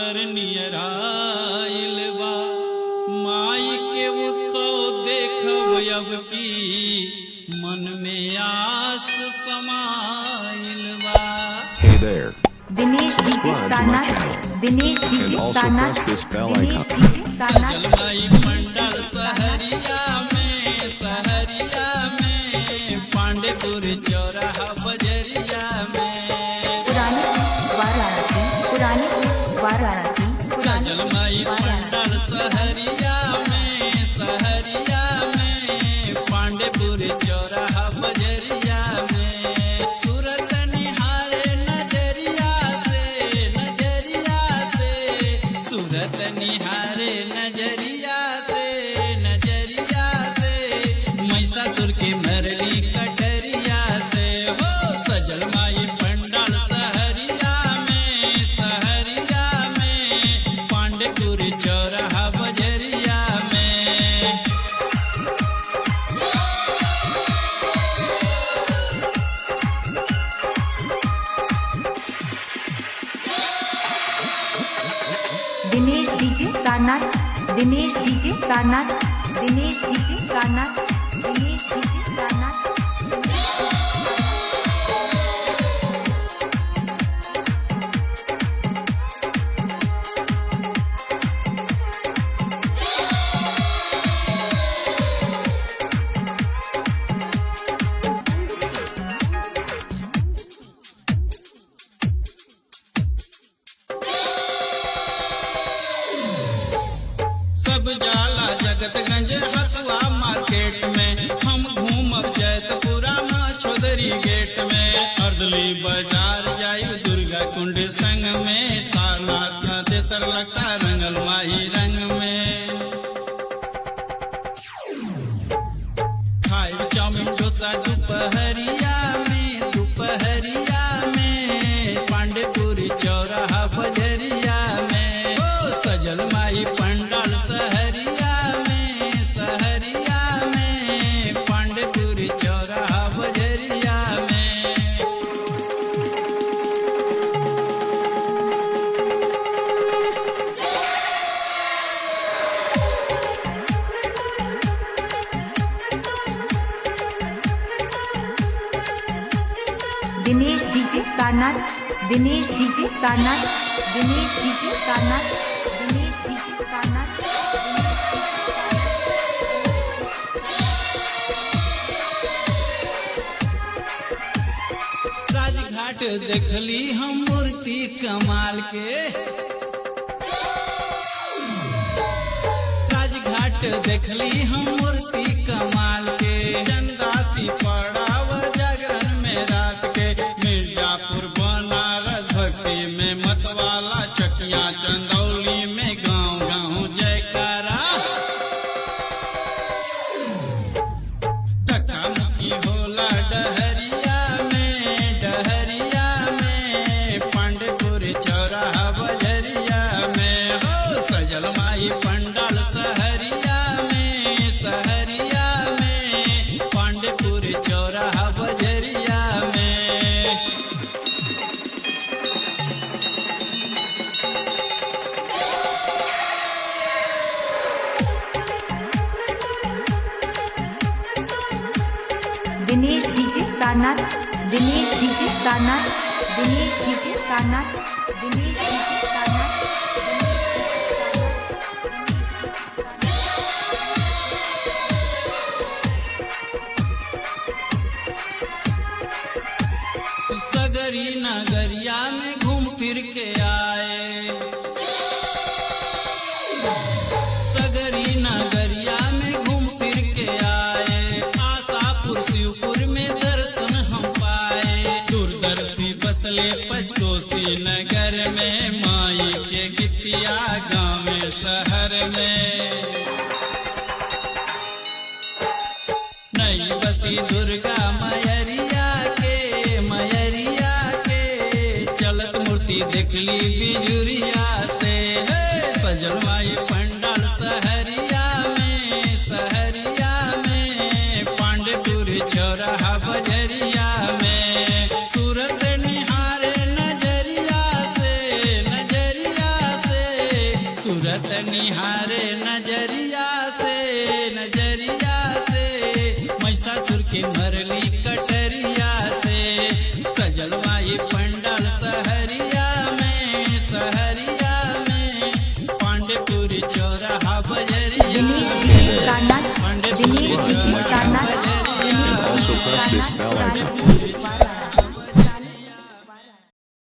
नवरात्र नियराइल बा, माई के उत्सव देखब अब की, मन में आस समाइल बा। Hey there. Dinesh DJ Subscribe to my Sarnath, channel. Dinesh And DJ also Sarnath, press this bell Dinesh icon. DJ Sarnath, जलमई मंडल सहरिया में पांडेपुर चौराहा बजरिया में, पुरानी वाराणसी, पुरानी वाराणसी, पुरानी जलमई मंडल सहरिया में पांडेपुर चौराहा बजरिया में, सूरत निहारे नजरिया से, सूरत निहारे नजरिया से, महिषासुर के मरली कटरिया से, हो सजल माई पंडाल सहरिया में पांडेपुर चौराहा बजरिया में। Dinesh DJ Sarnath, Dinesh DJ Sarnath, Dinesh DJ Sarnath, Dinesh DJ Sarnath. सब जाला जगतगंज हथुआ मार्केट में, हम घूमब जैतपुरा मछोदरी गेट में, अर्दली बाजार जाई दुर्गा कुंड संग में, सारनाथ तेसर लक्षा रंगल माही रंग में, खाई चाउमीन डोसा दोपहरिया में पांडेपुरी चौराहा बजरिया में, ओ सजल माई पंडाल सहरिया में पांडेपुरी चौराहा बजरिया में। Dinesh DJ Sarnath, Dinesh DJ Sarnath, Dinesh DJ Sarnath, Dinesh DJ Sarnath. Rajghat देखली हम मूर्ति कमाल के, राजघाट देखली हम मूर्ति कमाल के, चंदासी पड़ाव जागरण में रात के, मिर्जापुर बनारस भक्ति में मतवाला, चकिया चंदौली में गांव गांव जयकारा, टक्का मुक्की होला डहरिया में पांडेपुर चौराहा बजरिया में, हो सजल माई पंडाल सहरिया में पांडेपुर चौराहा बजरिया में। Dinesh DJ Sarnath, Dinesh DJ Sarnath, Dinesh DJ Sarnath, Dinesh DJ Sarnath. सगरी नगरिया में घूम फिर के आए, सगरी नगरिया में घूम फिर के आए, आशापुर शिवपुर में दर्शन हम पाए, दूरदर्शी बसले पचकोसी नगर में, माई के गितिया गाँव शहर में, नई बस्ती दुर्गा मयरिया के चलत मूर्ति देखली बिजुरिया से, सजल माई पंडाल सहरिया में पांडेपुर चौराहा बजरिया में, सूरत निहारे नजरिया से सूरत निहारे नजरिया से महिषासुर के मरली कटरिया से सजलवा ये पंडाल सहरिया में पांडेपुरी चौराहा बजरिया दिनेश डीजे सारनाथ, पांडेपुरी दिनेश डीजे चौराहा सारनाथ, बजरिया Also press this bell icon. Sarnath,